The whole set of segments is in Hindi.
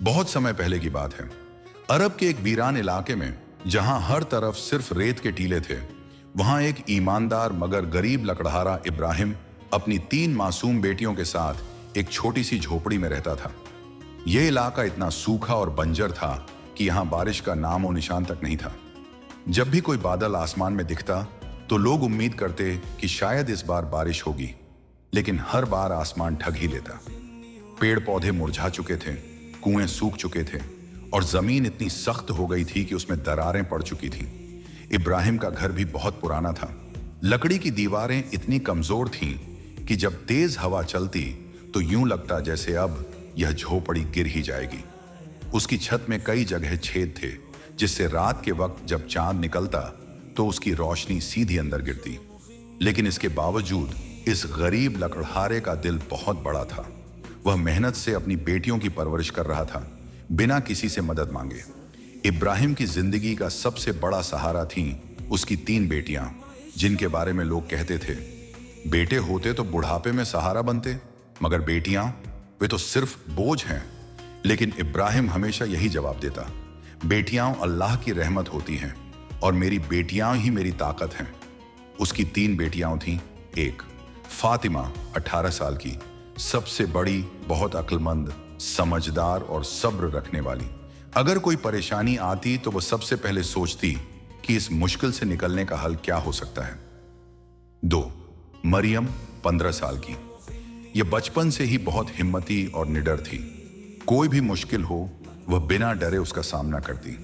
बहुत समय पहले की बात है। अरब के एक वीरान इलाके में, जहां हर तरफ सिर्फ रेत के टीले थे, वहां एक ईमानदार मगर गरीब लकड़हारा इब्राहिम अपनी 3 मासूम बेटियों के साथ एक छोटी सी झोपड़ी में रहता था। यह इलाका इतना सूखा और बंजर था कि यहां बारिश का नामो निशान तक नहीं था। जब भी कोई बादल आसमान में दिखता तो लोग उम्मीद करते कि शायद इस बार बारिश होगी, लेकिन हर बार आसमान ठग ही लेता। पेड़ पौधे मुरझा चुके थे, कुएं सूख चुके थे और जमीन इतनी सख्त हो गई थी कि उसमें दरारें पड़ चुकी थीं। इब्राहिम का घर भी बहुत पुराना था। लकड़ी की दीवारें इतनी कमजोर थीं कि जब तेज हवा चलती तो यूं लगता जैसे अब यह झोपड़ी गिर ही जाएगी। उसकी छत में कई जगह छेद थे, जिससे रात के वक्त जब चांद निकलता तो उसकी रोशनी सीधी अंदर गिरती। लेकिन इसके बावजूद इस गरीब लकड़हारे का दिल बहुत बड़ा था। वह मेहनत से अपनी बेटियों की परवरिश कर रहा था, बिना किसी से मदद मांगे। इब्राहिम की जिंदगी का सबसे बड़ा सहारा थीं उसकी 3 बेटियां, जिनके बारे में लोग कहते थे, बेटे होते तो बुढ़ापे में सहारा बनते, मगर बेटियां, वे तो सिर्फ बोझ हैं। लेकिन इब्राहिम हमेशा यही जवाब देता, बेटियां अल्लाह की रहमत होती हैं और मेरी बेटियां ही मेरी ताकत हैं। उसकी 3 बेटियां थीं। एक फातिमा, 18 साल की, सबसे बड़ी, बहुत अक्लमंद, समझदार और सब्र रखने वाली। अगर कोई परेशानी आती तो वह सबसे पहले सोचती कि इस मुश्किल से निकलने का हल क्या हो सकता है। 2 मरियम, 15 साल की। यह बचपन से ही बहुत हिम्मती और निडर थी। कोई भी मुश्किल हो, वह बिना डरे उसका सामना करती।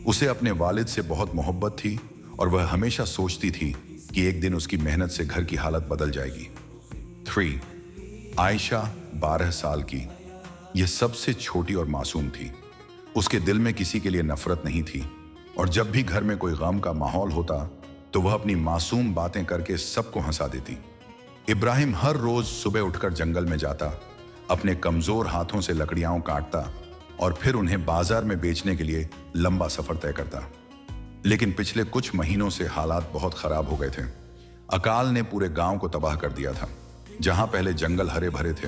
उसे अपने वालिद से बहुत मोहब्बत थी और वह हमेशा सोचती थी कि एक दिन उसकी मेहनत से घर की हालत बदल जाएगी। 3 आयशा, 12 साल की। यह सबसे छोटी और मासूम थी। उसके दिल में किसी के लिए नफरत नहीं थी और जब भी घर में कोई गम का माहौल होता तो वह अपनी मासूम बातें करके सबको हंसा देती। इब्राहिम हर रोज सुबह उठकर जंगल में जाता, अपने कमजोर हाथों से लकड़ियां काटता और फिर उन्हें बाजार में बेचने के लिए लंबा सफर तय करता। लेकिन पिछले कुछ महीनों से हालात बहुत खराब हो गए थे। अकाल ने पूरे गांव को तबाह कर दिया था। जहां पहले जंगल हरे भरे थे,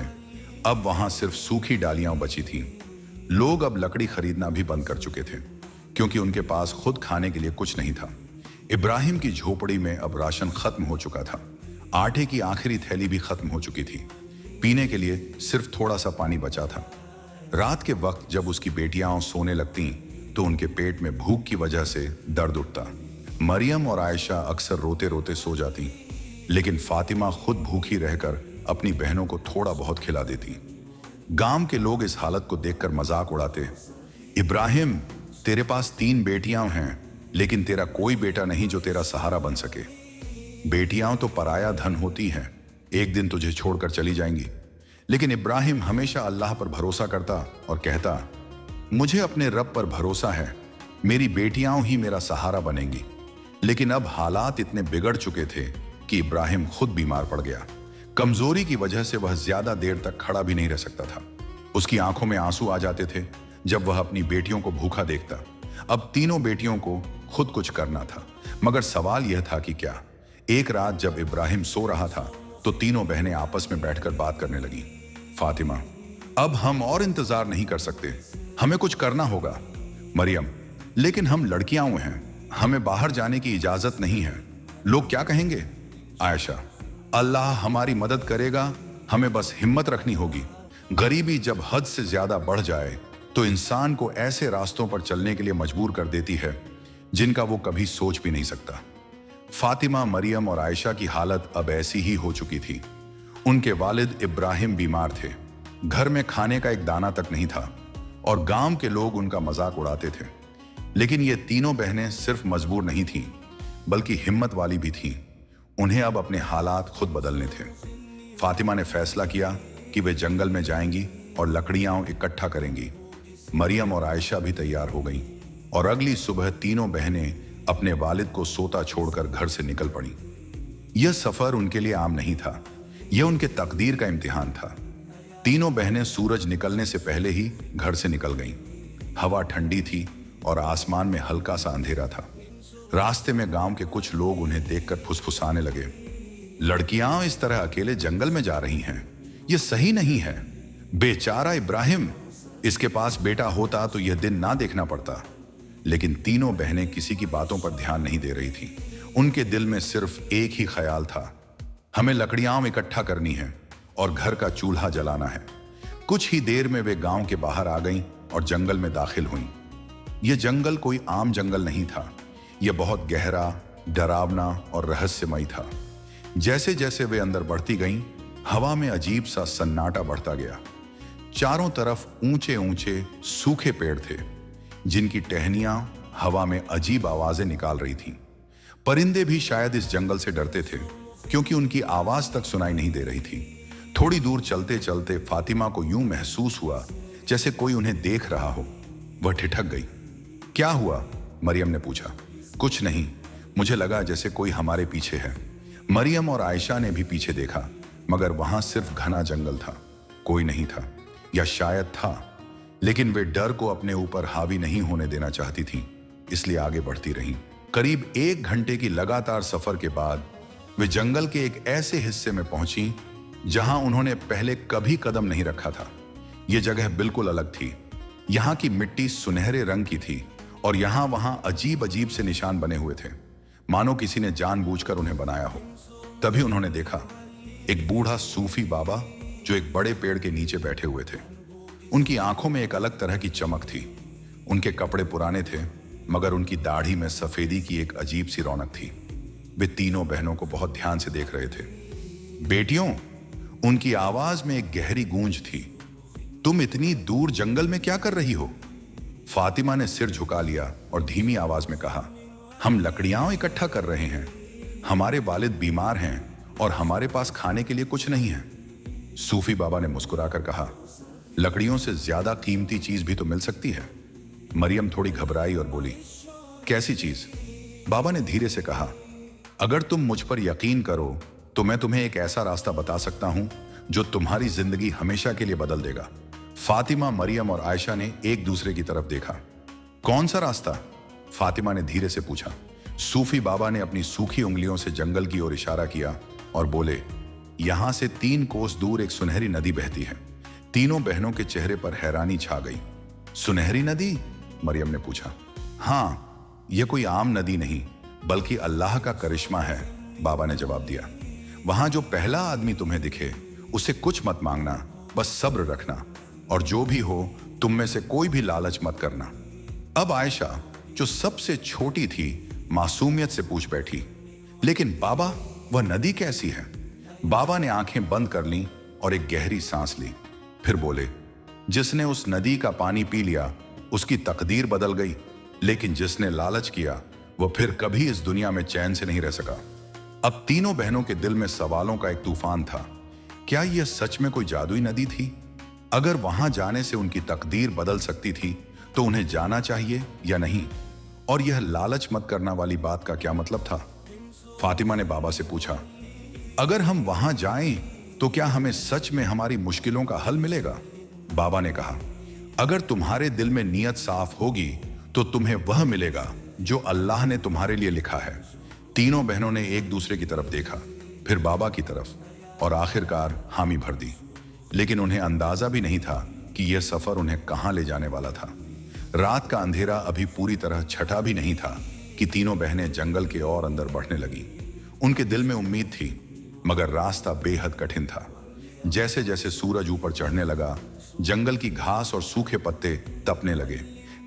अब वहां सिर्फ सूखी डालियां बची थीं। लोग अब लकड़ी खरीदना भी बंद कर चुके थे, क्योंकि उनके पास खुद खाने के लिए कुछ नहीं था। इब्राहिम की झोपड़ी में अब राशन खत्म हो चुका था। आटे की आखिरी थैली भी खत्म हो चुकी थी। पीने के लिए सिर्फ थोड़ा सा पानी बचा था। रात के वक्त जब उसकी बेटियां सोने लगती तो उनके पेट में भूख की वजह से दर्द उठता। मरियम और आयशा अक्सर रोते रोते सो जाती, लेकिन फातिमा खुद भूखी रहकर अपनी बहनों को थोड़ा बहुत खिला देती। गांव के लोग इस हालत को देखकर मजाक उड़ाते, इब्राहिम, तेरे पास 3 बेटियां हैं, लेकिन तेरा कोई बेटा नहीं जो तेरा सहारा बन सके। बेटियां तो पराया धन होती हैं, एक दिन तुझे छोड़कर चली जाएंगी। लेकिन इब्राहिम हमेशा अल्लाह पर भरोसा करता और कहता, मुझे अपने रब पर भरोसा है, मेरी बेटियां ही मेरा सहारा बनेंगी। लेकिन अब हालात इतने बिगड़ चुके थे कि इब्राहिम खुद बीमार पड़ गया। कमजोरी की वजह से वह ज्यादा देर तक खड़ा भी नहीं रह सकता था। उसकी आंखों में आंसू आ जाते थे जब वह अपनी बेटियों को भूखा देखता। अब तीनों बेटियों को खुद कुछ करना था, मगर सवाल यह था कि क्या। एक रात जब इब्राहिम सो रहा था तो तीनों बहनें आपस में बैठकर बात करने लगीं। फातिमा, अब हम और इंतजार नहीं कर सकते, हमें कुछ करना होगा। मरियम, लेकिन हम लड़कियां हैं, हमें बाहर जाने की इजाजत नहीं है, लोग क्या कहेंगे। आयशा, अल्लाह हमारी मदद करेगा, हमें बस हिम्मत रखनी होगी। गरीबी जब हद से ज्यादा बढ़ जाए तो इंसान को ऐसे रास्तों पर चलने के लिए मजबूर कर देती है जिनका वो कभी सोच भी नहीं सकता। फातिमा, मरियम और आयशा की हालत अब ऐसी ही हो चुकी थी। उनके वालिद इब्राहिम बीमार थे, घर में खाने का एक दाना तक नहीं था और गांव के लोग उनका मजाक उड़ाते थे। लेकिन ये तीनों बहनें सिर्फ मजबूर नहीं थीं, बल्कि हिम्मत वाली भी थीं। उन्हें अब अपने हालात खुद बदलने थे। फातिमा ने फैसला किया कि वे जंगल में जाएंगी और लकड़ियां इकट्ठा करेंगी। मरियम और आयशा भी तैयार हो गईं और अगली सुबह तीनों बहनें अपने वालिद को सोता छोड़कर घर से निकल पड़ी। यह सफर उनके लिए आम नहीं था, यह उनके तकदीर का इम्तिहान था। तीनों बहनें सूरज निकलने से पहले ही घर से निकल गईं। हवा ठंडी थी और आसमान में हल्का सा अंधेरा था। रास्ते में गांव के कुछ लोग उन्हें देखकर फुसफुसाने लगे, लड़कियां इस तरह अकेले जंगल में जा रही हैं, यह सही नहीं है। बेचारा इब्राहिम, इसके पास बेटा होता तो यह दिन ना देखना पड़ता। लेकिन तीनों बहनें किसी की बातों पर ध्यान नहीं दे रही थीं। उनके दिल में सिर्फ एक ही ख्याल था, हमें लकड़ियां इकट्ठा करनी है और घर का चूल्हा जलाना है। कुछ ही देर में वे गांव के बाहर आ गईं और जंगल में दाखिल हुईं। यह जंगल कोई आम जंगल नहीं था, यह बहुत गहरा, डरावना और रहस्यमय था। जैसे जैसे वे अंदर बढ़ती गईं, हवा में अजीब सा सन्नाटा बढ़ता गया। चारों तरफ ऊंचे ऊंचे सूखे पेड़ थे, जिनकी टहनियां हवा में अजीब आवाजें निकाल रही थीं। परिंदे भी शायद इस जंगल से डरते थे, क्योंकि उनकी आवाज तक सुनाई नहीं दे रही थी। थोड़ी दूर चलते चलते फातिमा को यूं महसूस हुआ जैसे कोई उन्हें देख रहा हो। वह ठिठक गई। क्या हुआ? मरियम ने पूछा। कुछ नहीं, मुझे लगा जैसे कोई हमारे पीछे है। मरियम और आयशा ने भी पीछे देखा, मगर वहां सिर्फ घना जंगल था, कोई नहीं था, या शायद था, लेकिन वे डर को अपने ऊपर हावी नहीं होने देना चाहती थीं, इसलिए आगे बढ़ती रहीं। करीब 1 घंटे की लगातार सफर के बाद वे जंगल के एक ऐसे हिस्से में पहुंची जहां उन्होंने पहले कभी कदम नहीं रखा था। यह जगह बिल्कुल अलग थी। यहाँ की मिट्टी सुनहरे रंग की थी और यहाँ वहां अजीब अजीब से निशान बने हुए थे, मानो किसी ने जानबूझकर उन्हें बनाया हो। तभी उन्होंने देखा एक बूढ़ा सूफी बाबा जो एक बड़े पेड़ के नीचे बैठे हुए थे। उनकी आंखों में एक अलग तरह की चमक थी। उनके कपड़े पुराने थे, मगर उनकी दाढ़ी में सफेदी की एक अजीब सी रौनक थी। वे तीनों बहनों को बहुत ध्यान से देख रहे थे। बेटियों, उनकी आवाज में एक गहरी गूंज थी। तुम इतनी दूर जंगल में क्या कर रही हो? फातिमा ने सिर झुका लिया और धीमी आवाज में कहा, हम लकड़ियां इकट्ठा कर रहे हैं। हमारे वालिद बीमार हैं और हमारे पास खाने के लिए कुछ नहीं है। सूफी बाबा ने मुस्कुराकर कहा, लकड़ियों से ज्यादा कीमती चीज भी तो मिल सकती है। मरियम थोड़ी घबराई और बोली, कैसी चीज? बाबा ने धीरे से कहा, अगर तुम मुझ पर यकीन करो तो मैं तुम्हें एक ऐसा रास्ता बता सकता हूं जो तुम्हारी जिंदगी हमेशा के लिए बदल देगा। फातिमा, मरियम और आयशा ने एक दूसरे की तरफ देखा। कौन सा रास्ता? फातिमा ने धीरे से पूछा। सूफी बाबा ने अपनी सूखी उंगलियों से जंगल की ओर इशारा किया और बोले, यहां से 3 कोस दूर एक सुनहरी नदी बहती है। तीनों बहनों के चेहरे पर हैरानी छा गई। सुनहरी नदी? मरियम ने पूछा। हाँ, यह कोई आम नदी नहीं, बल्कि अल्लाह का करिश्मा है, बाबा ने जवाब दिया। वहां जो पहला आदमी तुम्हें दिखे उसे कुछ मत मांगना, बस सब्र रखना, और जो भी हो तुम में से कोई भी लालच मत करना। अब आयशा, जो सबसे छोटी थी, मासूमियत से पूछ बैठी, लेकिन बाबा, वह नदी कैसी है? बाबा ने आंखें बंद कर लीं और एक गहरी सांस ली। फिर बोले, जिसने उस नदी का पानी पी लिया उसकी तकदीर बदल गई, लेकिन जिसने लालच किया वह फिर कभी इस दुनिया में चैन से नहीं रह सका। अब तीनों बहनों के दिल में सवालों का एक तूफान था। क्या यह सच में कोई जादुई नदी थी? अगर वहां जाने से उनकी तकदीर बदल सकती थी तो उन्हें जाना चाहिए या नहीं? और यह लालच मत करना वाली बात का क्या मतलब था? फातिमा ने बाबा से पूछा, अगर हम वहां जाएं तो क्या हमें सच में हमारी मुश्किलों का हल मिलेगा? बाबा ने कहा, अगर तुम्हारे दिल में नीयत साफ होगी तो तुम्हें वह मिलेगा जो अल्लाह ने तुम्हारे लिए लिखा है। तीनों बहनों ने एक दूसरे की तरफ देखा, फिर बाबा की तरफ, और आखिरकार हामी भर दी। लेकिन उन्हें अंदाजा भी नहीं था कि यह सफर उन्हें कहां ले जाने वाला था। रात का अंधेरा अभी पूरी तरह छटा भी नहीं था कि तीनों बहनें जंगल के और अंदर बढ़ने लगीं। उनके दिल में उम्मीद थी, मगर रास्ता बेहद कठिन था। जैसे जैसे सूरज ऊपर चढ़ने लगा, जंगल की घास और सूखे पत्ते तपने लगे।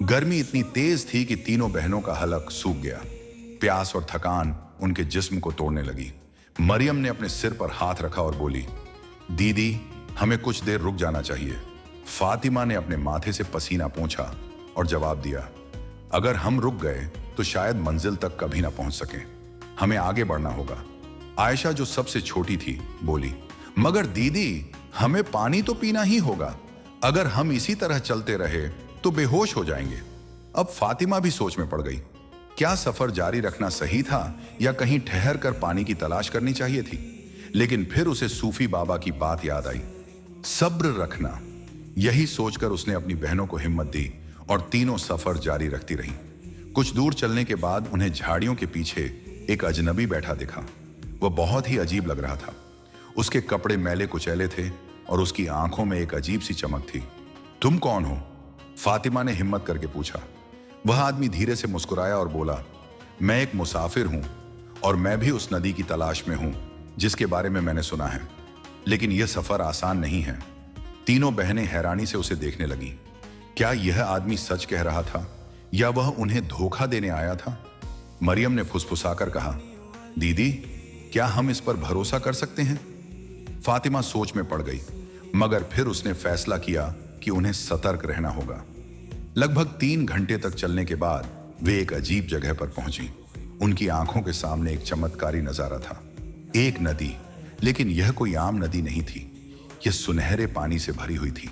गर्मी इतनी तेज थी कि तीनों बहनों का हलक सूख गया। प्यास और थकान उनके जिस्म को तोड़ने लगी। मरियम ने अपने सिर पर हाथ रखा और बोली, दीदी, हमें कुछ देर रुक जाना चाहिए। फातिमा ने अपने माथे से पसीना पोंछा और जवाब दिया, अगर हम रुक गए तो शायद मंजिल तक कभी ना पहुंच सके। हमें आगे बढ़ना होगा। आयशा, जो सबसे छोटी थी, बोली, मगर दीदी, हमें पानी तो पीना ही होगा। अगर हम इसी तरह चलते रहे तो बेहोश हो जाएंगे। अब फातिमा भी सोच में पड़ गई। क्या सफर जारी रखना सही था या कहीं ठहर कर पानी की तलाश करनी चाहिए थी? लेकिन फिर उसे सूफी बाबा की बात याद आई, सब्र रखना। यही सोचकर उसने अपनी बहनों को हिम्मत दी और तीनों सफर जारी रखती रहीं। कुछ दूर चलने के बाद उन्हें झाड़ियों के पीछे एक अजनबी बैठा दिखा। वह बहुत ही अजीब लग रहा था। उसके कपड़े मैले कुचैले थे और उसकी आंखों में एक अजीब सी चमक थी। तुम कौन हो? फातिमा ने हिम्मत करके पूछा। वह आदमी धीरे से मुस्कुराया और बोला, मैं एक मुसाफिर हूं और मैं भी उस नदी की तलाश में हूं जिसके बारे में मैंने सुना है, लेकिन यह सफर आसान नहीं है। तीनों बहनें हैरानी से उसे देखने लगीं। क्या यह आदमी सच कह रहा था या वह उन्हें धोखा देने आया था? मरियम ने फुसफुसाकर कहा, दीदी, क्या हम इस पर भरोसा कर सकते हैं? फातिमा सोच में पड़ गई, मगर फिर उसने फैसला किया कि उन्हें सतर्क रहना होगा। लगभग 3 घंटे तक चलने के बाद वे एक अजीब जगह पर पहुंची। उनकी आंखों के सामने एक चमत्कारी नजारा था। एक नदी, लेकिन यह कोई आम नदी नहीं थी। यह सुनहरे पानी से भरी हुई थी।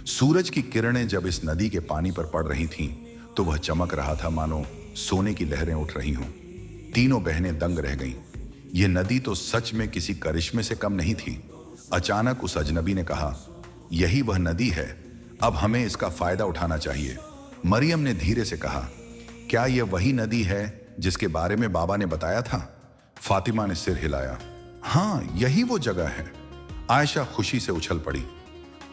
सूरज की किरणें जब इस नदी के पानी पर पड़ रही थीं, तो वह चमक रहा था मानो सोने की लहरें उठ रही हों। तीनों बहनें दंग रह गईं। यह नदी तो सच में किसी करिश्मे से कम नहीं थी। अचानक उस अजनबी ने कहा, यही वह नदी है, अब हमें इसका फायदा उठाना चाहिए। मरियम ने धीरे से कहा, क्या यह वही नदी है जिसके बारे में बाबा ने बताया था? फातिमा ने सिर हिलाया। हाँ, यही वो जगह है। आयशा खुशी से उछल पड़ी।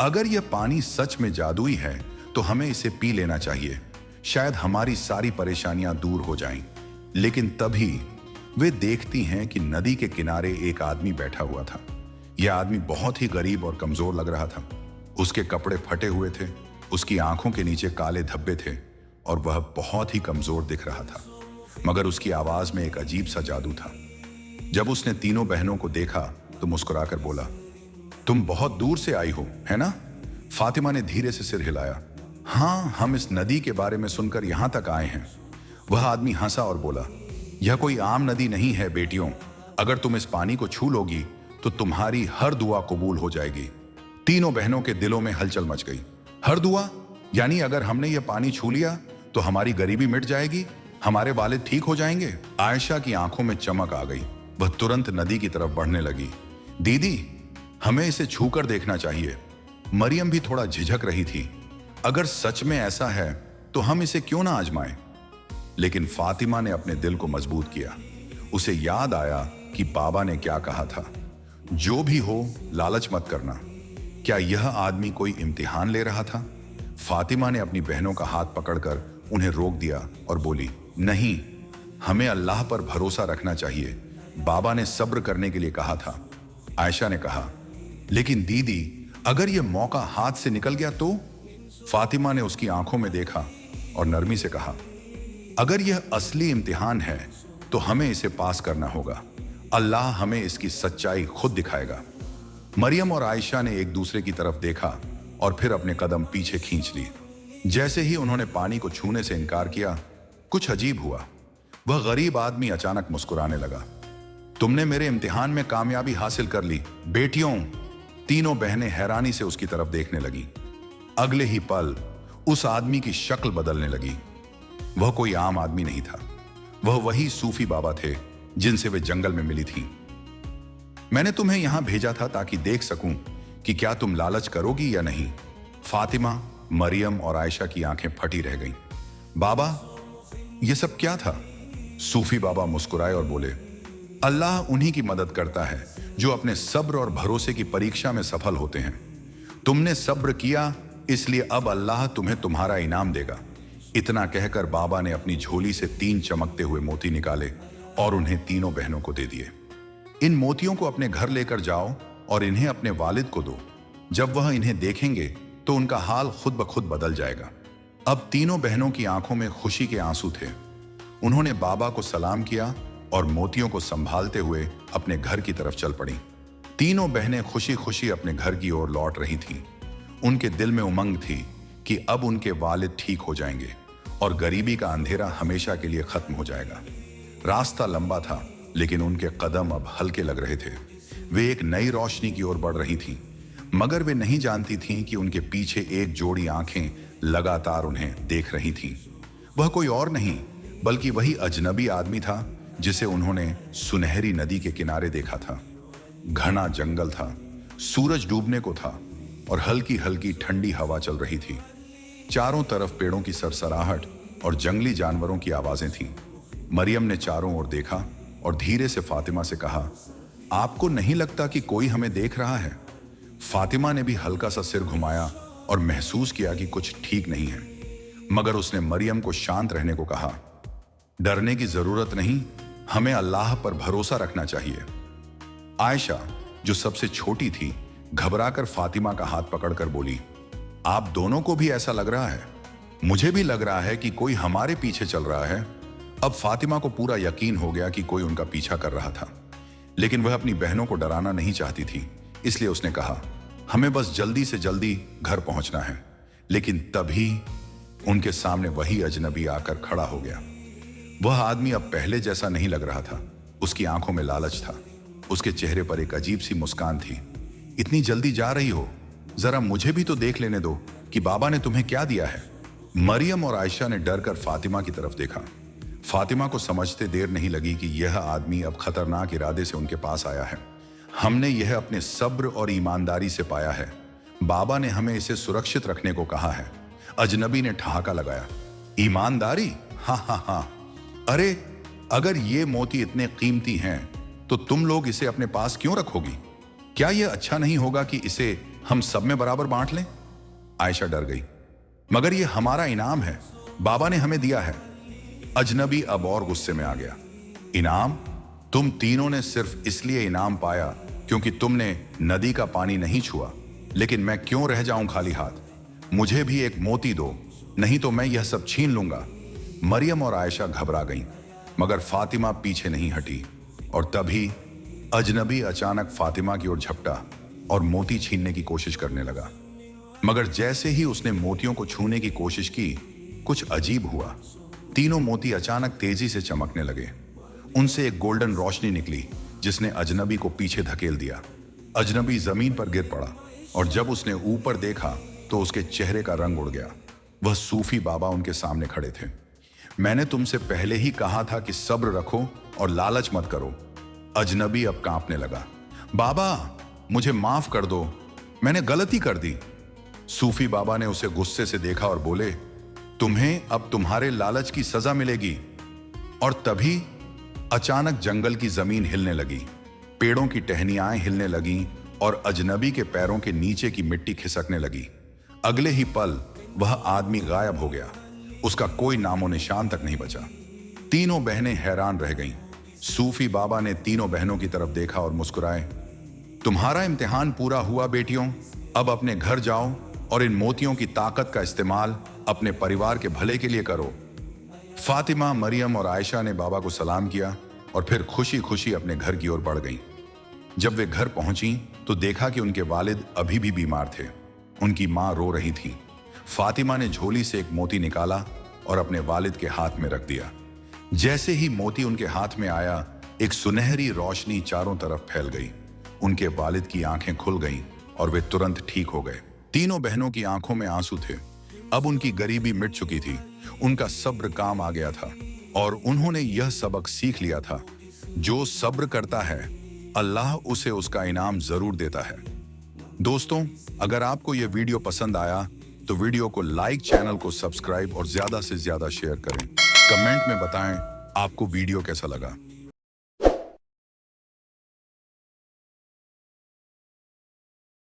अगर यह पानी सच में जादुई है तो हमें इसे पी लेना चाहिए। शायद हमारी सारी परेशानियां दूर हो जाएं। लेकिन तभी वे देखती हैं कि नदी के किनारे एक आदमी बैठा हुआ था। यह आदमी बहुत ही गरीब और कमजोर लग रहा था। उसके कपड़े फटे हुए थे, उसकी आंखों के नीचे काले धब्बे थे और वह बहुत ही कमजोर दिख रहा था। मगर उसकी आवाज में एक अजीब सा जादू था। जब उसने तीनों बहनों को देखा तो मुस्कुराकर बोला, तुम बहुत दूर से आई हो, है ना? फातिमा ने धीरे से सिर हिलाया। हाँ, हम इस नदी के बारे में सुनकर यहां तक आए हैं। वह आदमी हंसा और बोला, यह कोई आम नदी नहीं है बेटियों। अगर तुम इस पानी को छू लोगी तो तुम्हारी हर दुआ कबूल हो जाएगी। तीनों बहनों के दिलों में हलचल मच गई। हर दुआ? यानी अगर हमने यह पानी छू लिया तो हमारी गरीबी मिट जाएगी, हमारे वालिद ठीक हो जाएंगे? आयशा की आंखों में चमक आ गई। वह तुरंत नदी की तरफ बढ़ने लगी। दीदी, हमें इसे छूकर देखना चाहिए। मरियम भी थोड़ा झिझक रही थी। अगर सच में ऐसा है तो हम इसे क्यों ना आजमाएं? लेकिन फातिमा ने अपने दिल को मजबूत किया। उसे याद आया कि बाबा ने क्या कहा था, जो भी हो लालच मत करना। क्या यह आदमी कोई इम्तिहान ले रहा था? फातिमा ने अपनी बहनों का हाथ पकड़कर उन्हें रोक दिया और बोली, नहीं, हमें अल्लाह पर भरोसा रखना चाहिए। बाबा ने सब्र करने के लिए कहा था। आयशा ने कहा, लेकिन दीदी, अगर यह मौका हाथ से निकल गया तो? फातिमा ने उसकी आंखों में देखा और नरमी से कहा, अगर यह असली इम्तिहान है तो हमें इसे पास करना होगा। अल्लाह हमें इसकी सच्चाई खुद दिखाएगा। मरियम और आयशा ने एक दूसरे की तरफ देखा और फिर अपने कदम पीछे खींच लिए। जैसे ही उन्होंने पानी को छूने से इनकार किया, कुछ अजीब हुआ। वह गरीब आदमी अचानक मुस्कुराने लगा। तुमने मेरे इम्तिहान में कामयाबी हासिल कर ली बेटियों। तीनों बहनें हैरानी से उसकी तरफ देखने लगी। अगले ही पल उस आदमी की शक्ल बदलने लगी। वह कोई आम आदमी नहीं था। वह वही सूफी बाबा थे जिनसे वे जंगल में मिली थी। मैंने तुम्हें यहां भेजा था ताकि देख सकूं कि क्या तुम लालच करोगी या नहीं। फातिमा, मरियम और आयशा की आंखें फटी रह गईं। बाबा, यह सब क्या था? सूफी बाबा मुस्कुराए और बोले, अल्लाह उन्हीं की मदद करता है जो अपने सब्र और भरोसे की परीक्षा में सफल होते हैं। तुमने सब्र किया, इसलिए अब अल्लाह तुम्हें तुम्हारा इनाम देगा। इतना कहकर बाबा ने अपनी झोली से 3 चमकते हुए मोती निकाले और उन्हें तीनों बहनों को दे दिए। इन मोतियों को अपने घर लेकर जाओ और इन्हें अपने वालिद को दो। जब वह इन्हें देखेंगे तो उनका हाल खुद ब खुद बदल जाएगा। अब तीनों बहनों की आंखों में खुशी के आंसू थे। उन्होंने बाबा को सलाम किया और मोतियों को संभालते हुए अपने घर की तरफ चल पड़ी। तीनों बहनें खुशी खुशी अपने घर की ओर लौट रही थीं। उनके दिल में उमंग थी कि अब उनके वालिद ठीक हो जाएंगे और गरीबी का अंधेरा हमेशा के लिए खत्म हो जाएगा। रास्ता लंबा था, लेकिन उनके कदम अब हल्के लग रहे थे। वे एक नई रोशनी की ओर बढ़ रही थीं, मगर वे नहीं जानती थीं कि उनके पीछे एक जोड़ी आंखें लगातार उन्हें देख रही थीं। वह कोई और नहीं बल्कि वही अजनबी आदमी था जिसे उन्होंने सुनहरी नदी के किनारे देखा था। घना जंगल था, सूरज डूबने को था और हल्की हल्की ठंडी हवा चल रही थी। चारों तरफ पेड़ों की सरसराहट और जंगली जानवरों की आवाजें थीं। मरियम ने चारों ओर देखा और धीरे से फातिमा से कहा, आपको नहीं लगता कि कोई हमें देख रहा है? फातिमा ने भी हल्का सा सिर घुमाया और महसूस किया कि कुछ ठीक नहीं है, मगर उसने मरियम को शांत रहने को कहा। डरने की जरूरत नहीं, हमें अल्लाह पर भरोसा रखना चाहिए। आयशा, जो सबसे छोटी थी, घबराकर फातिमा का हाथ पकड़कर बोली, आप दोनों को भी ऐसा लग रहा है? मुझे भी लग रहा है कि कोई हमारे पीछे चल रहा है। अब फातिमा को पूरा यकीन हो गया कि कोई उनका पीछा कर रहा था, लेकिन वह अपनी बहनों को डराना नहीं चाहती थी, इसलिए उसने कहा, हमें बस जल्दी से जल्दी घर पहुंचना है। लेकिन तभी उनके सामने वही अजनबी आकर खड़ा हो गया। वह आदमी अब पहले जैसा नहीं लग रहा था। उसकी आंखों में लालच था, उसके चेहरे पर एक अजीब सी मुस्कान थी। इतनी जल्दी जा रही हो? जरा मुझे भी तो देख लेने दो कि बाबा ने तुम्हें क्या दिया है। मरियम और आयशा ने डर कर फातिमा की तरफ देखा। फातिमा को समझते देर नहीं लगी कि यह आदमी अब खतरनाक इरादे से उनके पास आया है। हमने यह अपने सब्र और ईमानदारी से पाया है। बाबा ने हमें इसे सुरक्षित रखने को कहा है। अजनबी ने ठहाका लगाया, ईमानदारी? हाँ हाँ हाँ, अरे अगर ये मोती इतने कीमती हैं तो तुम लोग इसे अपने पास क्यों रखोगी? क्या यह अच्छा नहीं होगा कि इसे हम सब में बराबर बांट लें? आयशा डर गई, मगर यह हमारा इनाम है, बाबा ने हमें दिया है। अजनबी अब और गुस्से में आ गया। इनाम? तुम तीनों ने सिर्फ इसलिए इनाम पाया क्योंकि तुमने नदी का पानी नहीं छुआ, लेकिन मैं क्यों रह जाऊं खाली हाथ? मुझे भी एक मोती दो, नहीं तो मैं यह सब छीन लूंगा। मरियम और आयशा घबरा गईं, मगर फातिमा पीछे नहीं हटी। और तभी अजनबी अचानक फातिमा की ओर झपटा और मोती छीनने की कोशिश करने लगा। मगर जैसे ही उसने मोतियों को छूने की कोशिश की, कुछ अजीब हुआ। तीनों मोती अचानक तेजी से चमकने लगे। उनसे एक गोल्डन रोशनी निकली जिसने अजनबी को पीछे धकेल दिया। अजनबी जमीन पर गिर पड़ा और जब उसने ऊपर देखा तो उसके चेहरे का रंग उड़ गया। वह सूफी बाबा उनके सामने खड़े थे। मैंने तुमसे पहले ही कहा था कि सब्र रखो और लालच मत करो। अजनबी अब कांपने लगा। बाबा, मुझे माफ कर दो, मैंने गलती कर दी। सूफी बाबा ने उसे गुस्से से देखा और बोले, तुम्हें अब तुम्हारे लालच की सजा मिलेगी। और तभी अचानक जंगल की जमीन हिलने लगी, पेड़ों की टहनियां हिलने लगीं और अजनबी के पैरों के नीचे की मिट्टी खिसकने लगी। अगले ही पल वह आदमी गायब हो गया। उसका कोई नामो निशान तक नहीं बचा। तीनों बहनें हैरान रह गईं। सूफी बाबा ने तीनों बहनों की तरफ देखा और मुस्कुराए, तुम्हारा इम्तिहान पूरा हुआ बेटियों, अब अपने घर जाओ और इन मोतियों की ताकत का इस्तेमाल अपने परिवार के भले के लिए करो। फातिमा, मरियम और आयशा ने बाबा को सलाम किया और फिर खुशी खुशी अपने घर की ओर बढ़ गईं। जब वे घर पहुंची तो देखा कि उनके वालिद अभी भी बीमार थे। उनकी मां रो रही थी। फातिमा ने झोली से एक मोती निकाला और अपने वालिद के हाथ में रख दिया। जैसे ही मोती उनके हाथ में आया, एक सुनहरी रोशनी चारों तरफ फैल गई। उनके वालिद की आंखें खुल गईं और वे तुरंत ठीक हो गए। तीनों बहनों की आंखों में आंसू थे। अब उनकी गरीबी मिट चुकी थी। उनका सब्र काम आ गया था और उन्होंने यह सबक सीख लिया था, जो सब्र करता है अल्लाह उसे उसका इनाम जरूर देता है। दोस्तों, अगर आपको यह वीडियो पसंद आया तो वीडियो को लाइक, चैनल को सब्सक्राइब और ज्यादा से ज्यादा शेयर करें। कमेंट में बताएं आपको वीडियो कैसा लगा।